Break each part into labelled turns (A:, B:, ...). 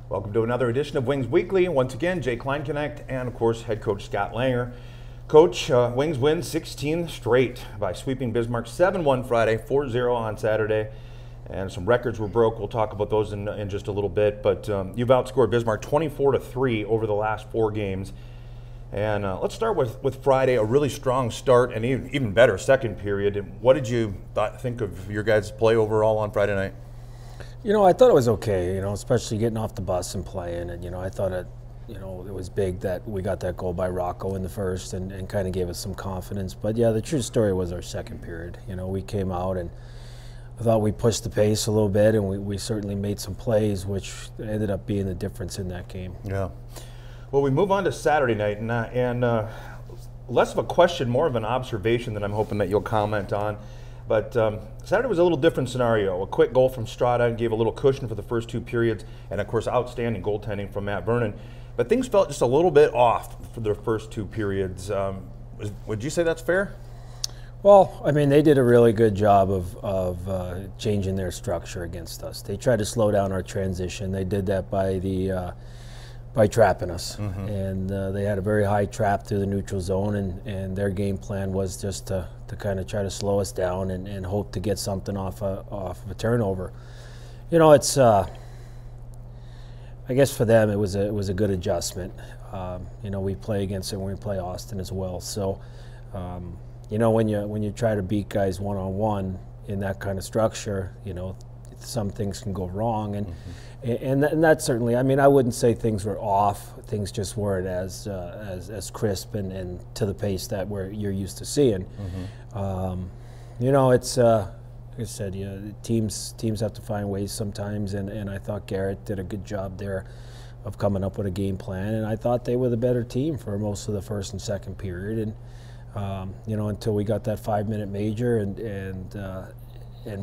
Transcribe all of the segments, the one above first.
A: Welcome to another edition of Wings Weekly. Once again, Jay Kleinknecht and, of course, head coach Scott Langer. Coach, Wings win 16 straight by sweeping Bismarck 7-1 Friday, 4-0 on Saturday. And some records were broke. We'll talk about those in just a little bit. But you've outscored Bismarck 24-3 over the last 4 games. And let's start with Friday, a really strong start and even better second period. And what did you think of your guys' play overall on Friday night?
B: You know, I thought it was okay, especially getting off the bus and playing. And, I thought it was big that we got that goal by Rocco in the first and kind of gave us some confidence. But, yeah, the true story was our second period. We came out and I thought we pushed the pace a little bit, and we certainly made some plays, which ended up being the difference in that game.
A: Yeah. Well, we move on to Saturday night, and less of a question, more of an observation that I'm hoping that you'll comment on. But Saturday was a little different scenario. A quick goal from Strada gave a little cushion for the first 2 periods, and of course outstanding goaltending from Matt Vernon. But things felt just a little bit off for the first 2 periods. Would you say that's fair?
B: Well, I mean, they did a really good job of changing their structure against us. They tried to slow down our transition. They did that by trapping us. Mm-hmm. And they had a very high trap through the neutral zone, and their game plan was just to kind of try to slow us down and hope to get something off of a turnover. It's I guess for them it was a good adjustment. We play against it when we play Austin as well. So when you try to beat guys one-on-one in that kind of structure, some things can go wrong, and mm-hmm. and that certainly. I mean, I wouldn't say things were off. Things just weren't as crisp and to the pace that you're used to seeing. Mm-hmm. It's like I said, teams have to find ways sometimes, and I thought Garrett did a good job there of coming up with a game plan, and I thought they were the better team for most of the first and second period, and until we got that 5-minute major and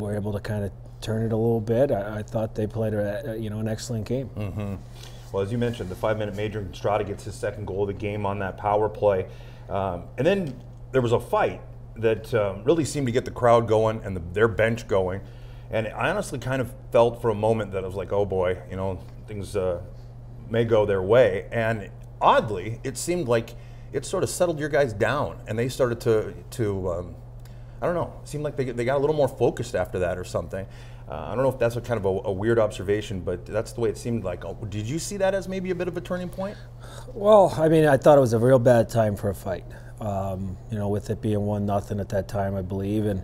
B: were able to kind of turn it a little bit. I thought they played an excellent game.
A: Mm-hmm. Well, as you mentioned, the 5-minute major, Strada gets his second goal of the game on that power play. And then there was a fight that really seemed to get the crowd going and their bench going. And I honestly kind of felt for a moment that I was like, oh boy, things may go their way. And oddly, it seemed like it sort of settled your guys down, and they started to I don't know, it seemed like they got a little more focused after that or something. I don't know if that's a kind of a weird observation, but that's the way it seemed like. Did you see that as maybe a bit of a turning point?
B: Well, I mean, I thought it was a real bad time for a fight. With it being 1-0 at that time, I believe, and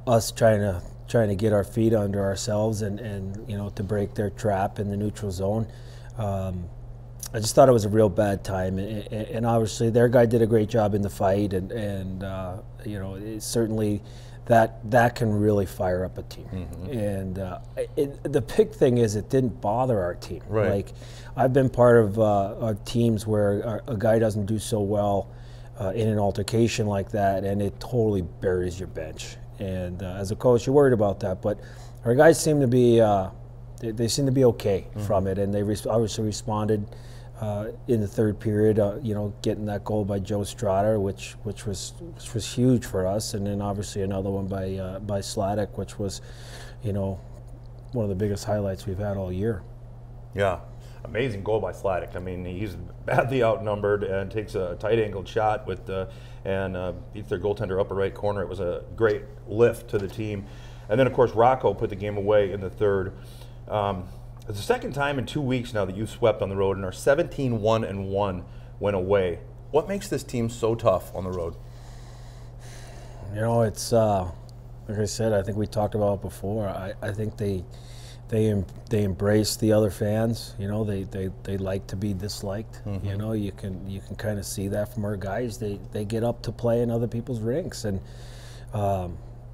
B: us trying to get our feet under ourselves and to break their trap in the neutral zone. I just thought it was a real bad time, and obviously their guy did a great job in the fight, and certainly that can really fire up a team. Mm-hmm. And the big thing is it didn't bother our team.
A: Right.
B: Like, I've been part of teams where a guy doesn't do so well in an altercation like that, and it totally buries your bench. And as a coach, you're worried about that, but our guys seem to be they seem to be okay mm-hmm. from it, and they obviously responded in the third period, getting that goal by Joe Strada, which was huge for us, and then obviously another one by Sladek, which was, one of the biggest highlights we've had all year.
A: Yeah, amazing goal by Sladek. I mean, he's badly outnumbered and takes a tight-angled shot and beats their goaltender upper right corner. It was a great lift to the team, and then of course Rocco put the game away in the third. It's the second time in 2 weeks now that you've swept on the road, and our 17-1-1 went away. What makes this team so tough on the road?
B: It's like I said. I think we talked about it before. I think they embrace the other fans. They like to be disliked. Mm-hmm. You can kind of see that from our guys. They get up to play in other people's rinks, and I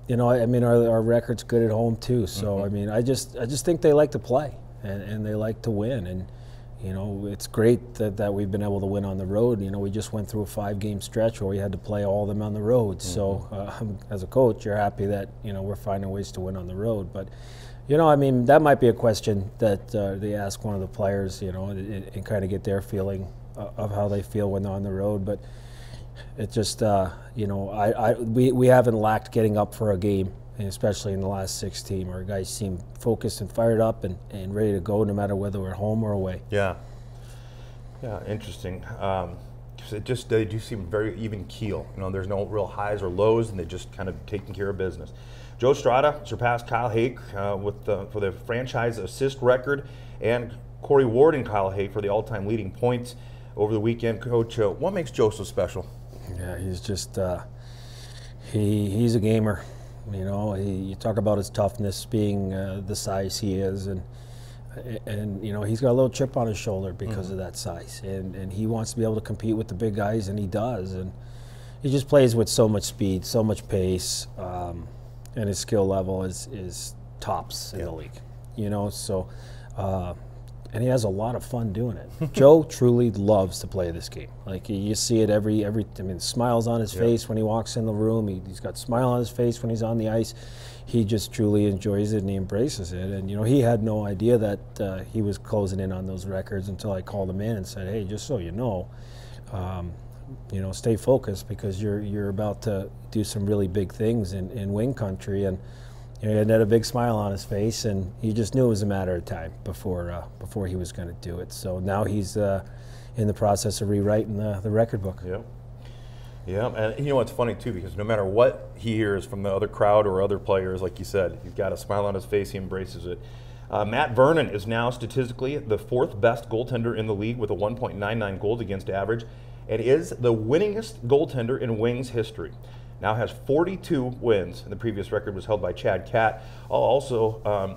B: mean our record's good at home too. So mm-hmm. I mean I just think they like to play. And they like to win, and it's great that we've been able to win on the road. We just went through a 5-game stretch where we had to play all of them on the road. Mm-hmm. So as a coach, you're happy that we're finding ways to win on the road. But I mean, that might be a question that they ask one of the players, and kind of get their feeling of how they feel when they're on the road. But it just we haven't lacked getting up for a game and especially in the last 16, our guys seem focused and fired up and ready to go no matter whether we're home or away.
A: Yeah. Yeah, interesting. 'Cause they do seem very even keel. You know, there's no real highs or lows, and they're just kind of taking care of business. Joe Strada surpassed Kyle Hake for the franchise assist record, and Corey Ward and Kyle Hake for the all-time leading points over the weekend. Coach, what makes Joe so special?
B: Yeah, he's just he's a gamer. You know, you talk about his toughness, being the size he is, and you know, he's got a little chip on his shoulder because of that size, and he wants to be able to compete with the big guys, and he does, and he just plays with so much speed, so much pace, and his skill level is tops in the league. You know, so and he has a lot of fun doing it. Joe truly loves to play this game. Like, you see it every I mean, smiles on his face when he walks in the room. He's got a smile on his face when he's on the ice. He just truly enjoys it and he embraces it. And, you know, he had no idea that he was closing in on those records until I called him in and said, hey, just so you know, stay focused because you're about to do some really big things in wing country. And you know, he had a big smile on his face, and he just knew it was a matter of time before he was going to do it. So now he's in the process of rewriting the record book.
A: Yeah. Yeah, and you know what's funny too, because no matter what he hears from the other crowd or other players, like you said, he's got a smile on his face, he embraces it. Matt Vernon is now statistically the 4th best goaltender in the league with a 1.99 goals against average, and is the winningest goaltender in Wings history. Now has 42 wins, and the previous record was held by Chad Catt. Also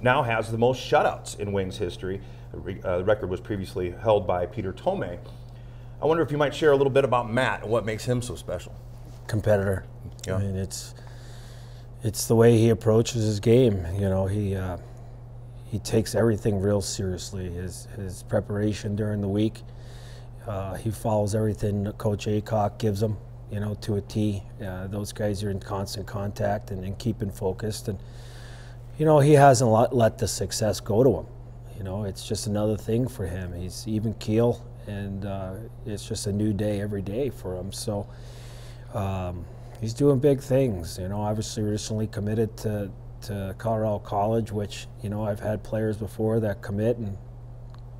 A: now has the most shutouts in Wings history. The record was previously held by Peter Tomei. I wonder if you might share a little bit about Matt and what makes him so special.
B: Competitor.
A: Yeah.
B: I mean, it's the way he approaches his game. You know, he takes everything real seriously. His preparation during the week, he follows everything that Coach Aycock gives him, you know, to a T. Those guys are in constant contact and keeping focused. And, you know, he hasn't let the success go to him. You know, it's just another thing for him. He's even keel, and it's just a new day every day for him. So he's doing big things. You know, obviously recently committed to Colorado College, which, you know, I've had players before that commit and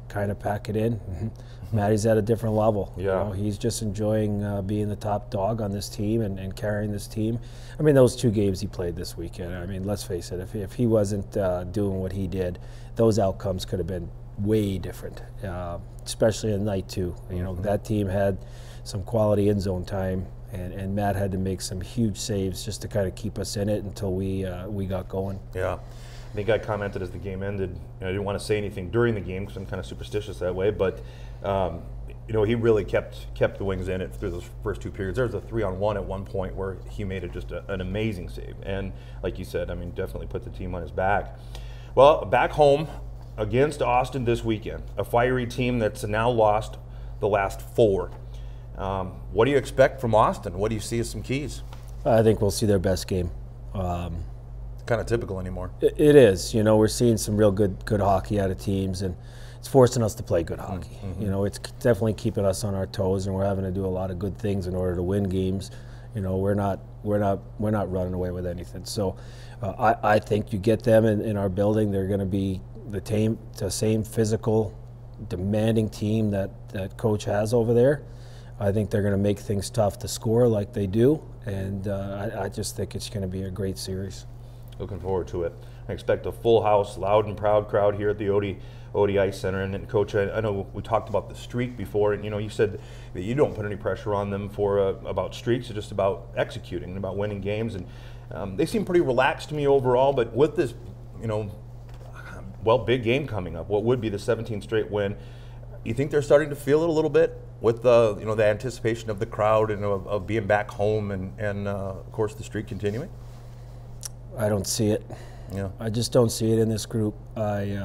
B: kind of pack it in. Matty's at a different level.
A: Yeah.
B: You know, he's just enjoying being the top dog on this team and carrying this team. I mean, those 2 games he played this weekend, I mean, let's face it, if he wasn't doing what he did, those outcomes could have been way different, especially in night 2. You know, that team had some quality end zone time, and Matt had to make some huge saves just to kind of keep us in it until we got going.
A: Yeah. I think I commented as the game ended. I didn't want to say anything during the game because I'm kind of superstitious that way, but you know, he really kept the Wings in it through those first 2 periods. There was a 3-on-1 at one point where he made it just an amazing save, and like you said, I mean, definitely put the team on his back. Well, back home against Austin this weekend, a fiery team that's now lost the last 4. What do you expect from Austin? What do you see as some keys?
B: I think we'll see their best game.
A: Kind of typical anymore.
B: It is. You know, we're seeing some real good hockey out of teams, and it's forcing us to play good hockey. You know, it's definitely keeping us on our toes, and we're having to do a lot of good things in order to win games. You know, we're not running away with anything. So I think you get them in our building, they're going to be the same physical, demanding team that Coach has over there. I think they're going to make things tough to score like they do, and I just think it's going to be a great series.
A: Looking forward to it. I expect a full house, loud and proud crowd here at the Odie Ice Center. And then, Coach, I know we talked about the streak before, and you know, you said that you don't put any pressure on them about streaks. It's just about executing and about winning games. And they seem pretty relaxed to me overall. But with this, you know, big game coming up, what would be the 17th straight win, you think they're starting to feel it a little bit with the anticipation of the crowd and of being back home and of course the streak continuing?
B: I don't see it.
A: Yeah.
B: I just don't see it in this group. They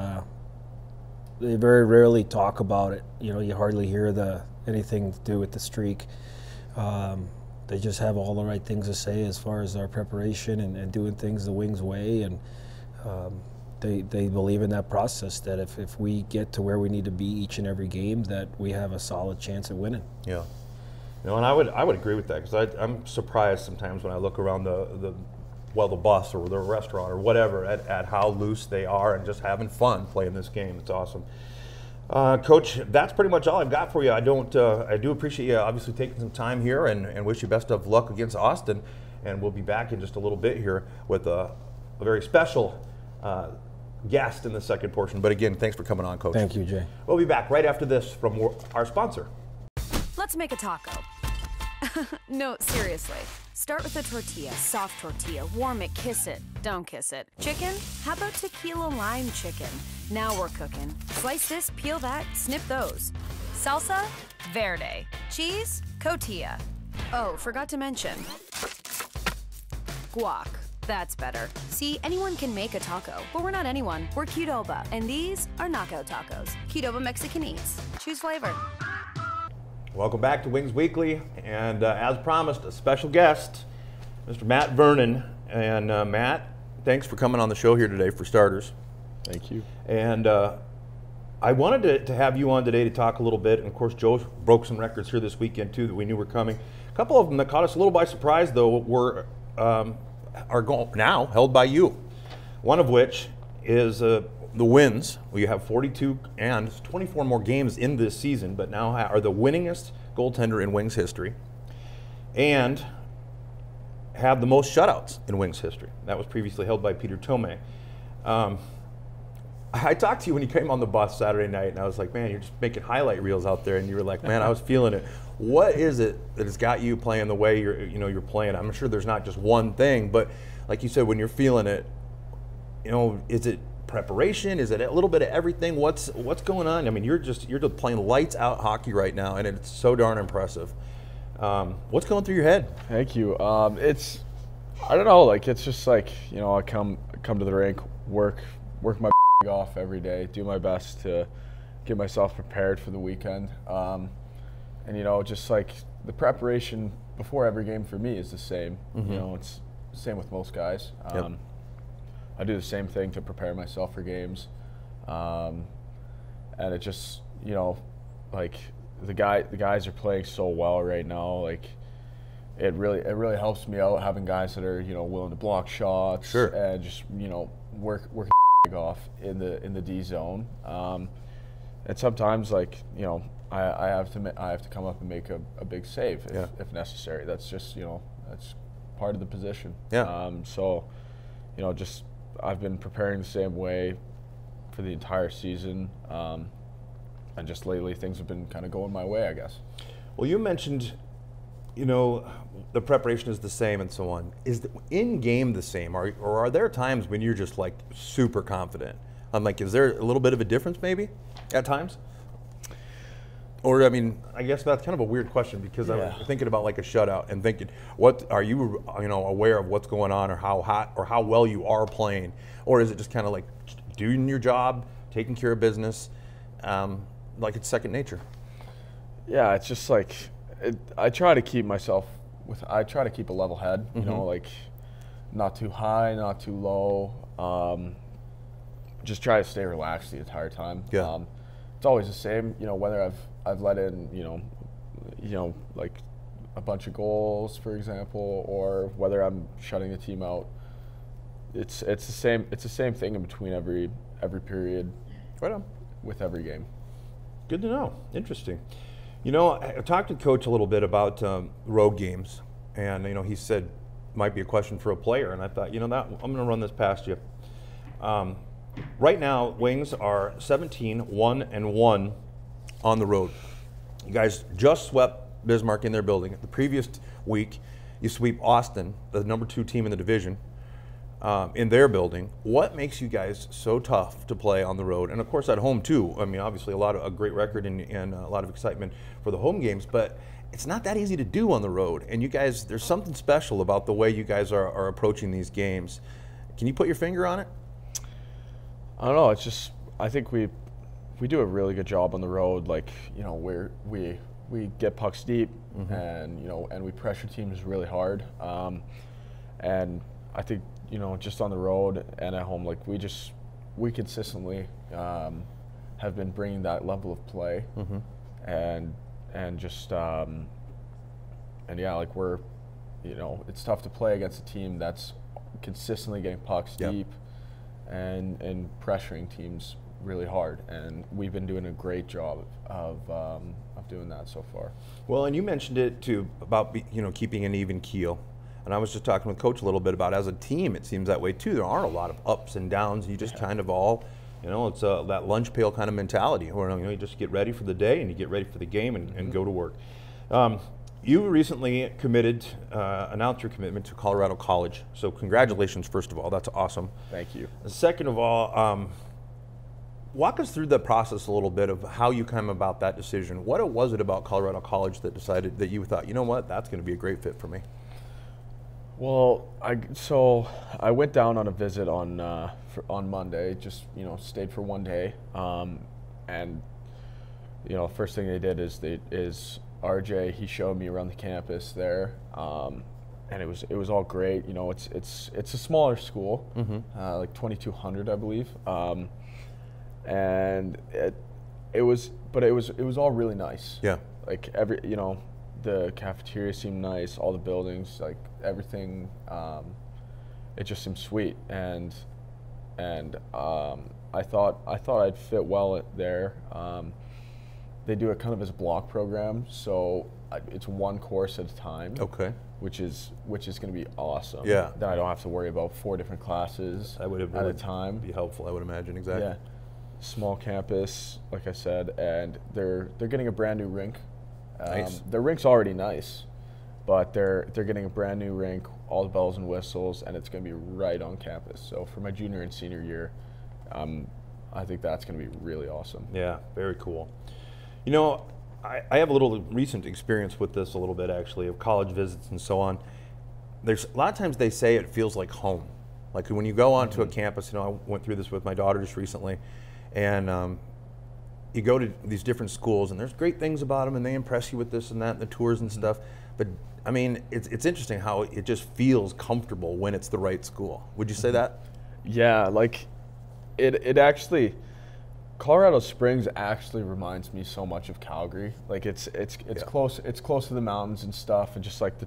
B: very rarely talk about it. You know, you hardly hear anything to do with the streak. They just have all the right things to say as far as our preparation and doing things the Wings way, and they believe in that process, that if we get to where we need to be each and every game, that we have a solid chance at winning.
A: Yeah. You know, and I would agree with that, because I'm surprised sometimes when I look around the well, the bus or the restaurant or whatever, at how loose they are and just having fun playing this game. It's awesome. Coach, that's pretty much all I've got for you. I do appreciate you obviously taking some time here, and wish you best of luck against Austin. And we'll be back in just a little bit here with a very special guest in the second portion. But again, thanks for coming on, Coach.
B: Thank you, Jay.
A: We'll be back right after this from our sponsor.
C: Let's make a taco. No, seriously. Start with a tortilla, soft tortilla. Warm it, kiss it. Don't kiss it. Chicken? How about tequila lime chicken? Now we're cooking. Slice this, peel that, snip those. Salsa? Verde. Cheese? Cotija. Oh, forgot to mention. Guac. That's better. See, anyone can make a taco, but we're not anyone. We're Qdoba, and these are knockout tacos. Qdoba Mexican Eats. Choose flavor.
A: Welcome back to Wings Weekly, and as promised, a special guest, Mr. Matt Vernon. And Matt, thanks for coming on the show here today, for starters.
D: Thank you.
A: And I wanted to have you on today to talk a little bit, and of course Joe broke some records here this weekend too that we knew were coming. A couple of them that caught us a little by surprise though are now held by you. One of which is the wins. We have 42 and 24 more games in this season, but now are the winningest goaltender in Wings history, and have the most shutouts in Wings history. That was previously held by Peter Tomei. I talked to you when you came on the bus Saturday night, and I was like, man, you're just making highlight reels out there, and you were like, man, I was feeling it. What is it that has got you playing the way you're playing? I'm sure there's not just one thing, but like you said, when you're feeling it, is it preparation? Is it a little bit of everything? What's going on? I mean, you're just playing lights out hockey right now, and it's so darn impressive. What's going through your head?
D: Thank you. I don't know. Like, it's just like, I come to the rink, work my off every day, do my best to get myself prepared for the weekend. And just like the preparation before every game for me is the same.
A: Mm-hmm.
D: It's the same with most guys.
A: Yep.
D: I do the same thing to prepare myself for games, and it just like the guys are playing so well right now. Like it really helps me out having guys that are willing to block shots,
A: sure,
D: and just work off in the D zone. And sometimes I have to come up and make a big save if necessary. That's just that's part of the position.
A: Yeah.
D: So just I've been preparing the same way for the entire season, and just lately things have been kind of going my way, I guess.
A: Well, you mentioned, the preparation is the same and so on. Is the in-game the same, or are there times when you're just like super confident? I'm like, is there a little bit of a difference maybe at times? Or, I mean, I guess that's kind of a weird question, because I'm thinking about like a shutout and thinking, what are you, aware of what's going on, or how hot or how well you are playing? Or is it just kind of like doing your job, taking care of business, like it's second nature?
D: Yeah, it's just like, I try to keep a level head, like not too high, not too low. Just try to stay relaxed the entire time.
A: Yeah.
D: It's always the same, whether I've let in, like a bunch of goals, for example, or whether I'm shutting the team out. It's the same. It's the same thing in between every period.
A: Right on.
D: With every game.
A: Good to know. Interesting. I talked to Coach a little bit about road games, and he said might be a question for a player, and I thought, I'm going to run this past you. Right now, Wings are 17-1-1 on the road. You guys just swept Bismarck in their building. The previous week, you sweep Austin, the number 2 team in the division, in their building. What makes you guys so tough to play on the road? And of course at home too. I mean, obviously a great record and a lot of excitement for the home games, but it's not that easy to do on the road. And you guys, there's something special about the way you guys are approaching these games. Can you put your finger on it?
D: I don't know. It's just, I think we do a really good job on the road. Like, we get pucks deep, mm-hmm. and we pressure teams really hard. And I think, just on the road and at home, like we consistently have been bringing that level of play,
A: mm-hmm.
D: and just and yeah, like we're, it's tough to play against a team that's consistently getting pucks deep and pressuring teams really hard, and we've been doing a great job of doing that so far.
A: Well, and you mentioned it too about keeping an even keel, and I was just talking with Coach a little bit about as a team it seems that way too. There aren't a lot of ups and downs. You just kind of all, it's that lunch pail kind of mentality where you just get ready for the day and you get ready for the game and go to work. You recently announced your commitment to Colorado College, so congratulations first of all. That's awesome.
D: Thank you.
A: Second of all, walk us through the process a little bit of how you came about that decision. What was it about Colorado College that decided that you thought, you know what, that's going to be a great fit for me?
D: Well, I went down on a visit on Monday. Just stayed for one day, and first thing they did is RJ. He showed me around the campus there, and it was all great. It's a smaller school, like 2,200, I believe. And it was all really nice.
A: Yeah.
D: Like the cafeteria seemed nice, all the buildings, like everything, it just seemed sweet. And I thought I'd fit well there. They do it kind of as a block program, so it's one course at a time.
A: Okay.
D: Which is going to be awesome.
A: Yeah.
D: Then I don't have to worry about 4 different classes at a time.
A: Be helpful, I would imagine. Exactly.
D: Yeah. Small campus, like I said, and they're getting a brand new rink.
A: Nice.
D: Their rink's already nice, but they're getting a brand new rink, all the bells and whistles, and it's going to be right on campus. So for my junior and senior year, I think that's going to be really awesome.
A: Yeah, very cool. I have a little recent experience with this a little bit actually, of college visits and so on. There's a lot of times they say it feels like home. Like when you go onto a campus, I went through this with my daughter just recently, and you go to these different schools and there's great things about them and they impress you with this and that and the tours and stuff. But I mean, it's interesting how it just feels comfortable when it's the right school. Would you say that?
D: Yeah, like it actually, Colorado Springs actually reminds me so much of Calgary. Like it's close to the mountains and stuff, and just like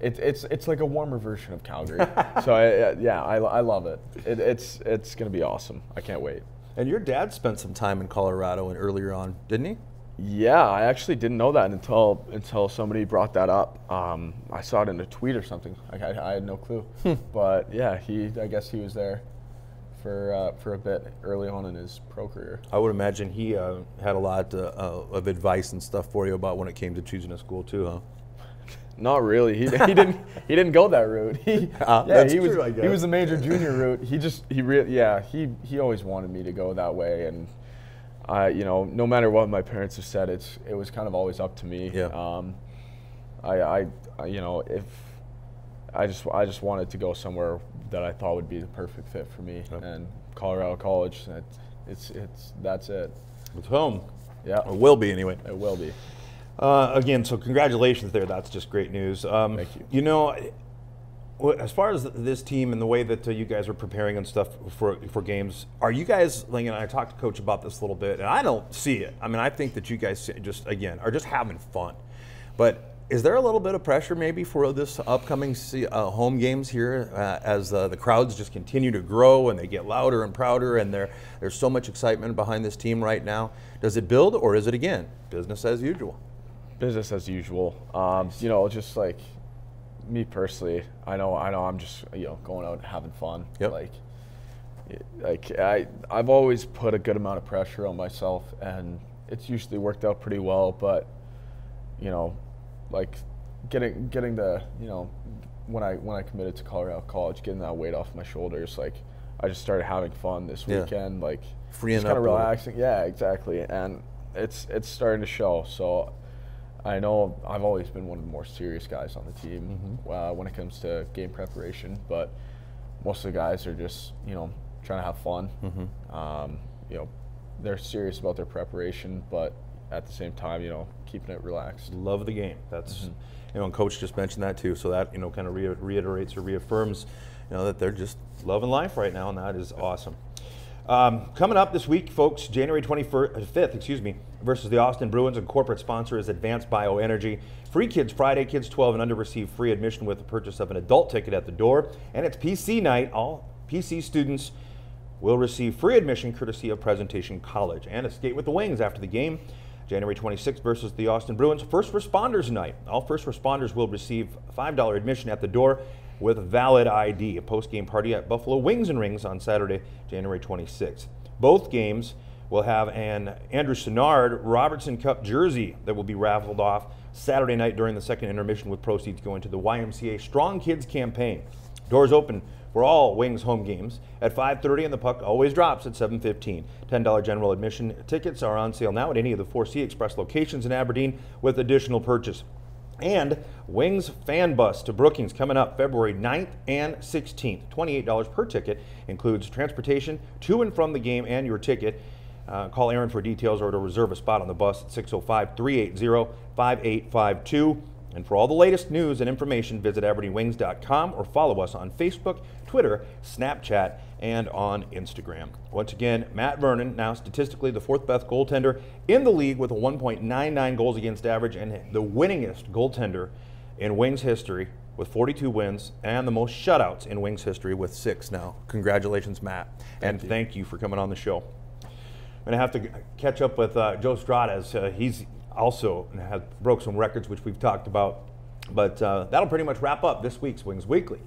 D: it's like a warmer version of Calgary. So I love it. It's gonna be awesome. I can't wait.
A: And your dad spent some time in Colorado and earlier on, didn't he?
D: Yeah, I actually didn't know that until somebody brought that up. I saw it in a tweet or something. I had no clue. But yeah, I guess he was there for a bit early on in his pro career.
A: I would imagine he had a lot of advice and stuff for you about when it came to choosing a school too, huh?
D: Not really. He didn't go that route.
A: True, I guess.
D: He was the major junior route. He always wanted me to go that way, and no matter what my parents have said, it was kind of always up to me.
A: Yeah.
D: I just wanted to go somewhere that I thought would be the perfect fit for me, and Colorado College. That's it.
A: It's home.
D: Yeah.
A: Or will be anyway.
D: It will be.
A: Again, so congratulations there. That's just great news.
D: Thank you.
A: As far as this team and the way that you guys are preparing and stuff for games, are you guys, and I talked to Coach about this a little bit, and I don't see it. I mean, I think that you guys are just having fun. But is there a little bit of pressure maybe for this upcoming home games here as the crowds just continue to grow and they get louder and prouder, and there's so much excitement behind this team right now? Does it build, or is it, again, business as usual?
D: Business as usual. Just like me personally, I know I'm just going out and having fun.
A: Yep.
D: I've always put a good amount of pressure on myself, and it's usually worked out pretty well. But getting the when I committed to Colorado College, getting that weight off my shoulders, I just started having fun this weekend,
A: freeing up,
D: kind of relaxing. Yeah, exactly, and it's starting to show. So I know I've always been one of the more serious guys on the team when it comes to game preparation, but most of the guys are just trying to have fun. They're serious about their preparation, but at the same time, keeping it relaxed.
A: Love the game. That's and Coach just mentioned that too. So that kind of reiterates or reaffirms that they're just loving life right now, and that is awesome. Coming up this week, folks, January 5th, versus the Austin Bruins, and corporate sponsor is Advanced Bioenergy. Free Kids Friday. Kids 12 and under receive free admission with the purchase of an adult ticket at the door. And it's PC night. All PC students will receive free admission courtesy of Presentation College. And a skate with the Wings after the game. January 26th versus the Austin Bruins. First Responders Night. All first responders will receive $5 admission at the door with valid ID. A post-game party at Buffalo Wings and Rings on Saturday, January 26th. Both games will have an Andrew Senard Robertson Cup jersey that will be raffled off Saturday night during the second intermission, with proceeds going to the YMCA Strong Kids campaign. Doors open for all Wings home games at 5:30, and the puck always drops at 7:15. $10 general admission tickets are on sale now at any of the 4C Express locations in Aberdeen with additional purchase. And Wings Fan Bus to Brookings coming up February 9th and 16th. $28 per ticket, includes transportation to and from the game and your ticket. Call Aaron for details or to reserve a spot on the bus at 605-380-5852. And for all the latest news and information, visit AberdeenWings.com or follow us on Facebook, Twitter, Snapchat, and on Instagram. Once again, Matt Vernon, now statistically the fourth best goaltender in the league with a 1.99 goals against average, and the winningest goaltender in Wings history with 42 wins, and the most shutouts in Wings history with 6 now. Congratulations, Matt. Thank you for coming on the show. I'm going to have to catch up with Joe Strada, as he's also broke some records, which we've talked about. But that'll pretty much wrap up this week's Wings Weekly.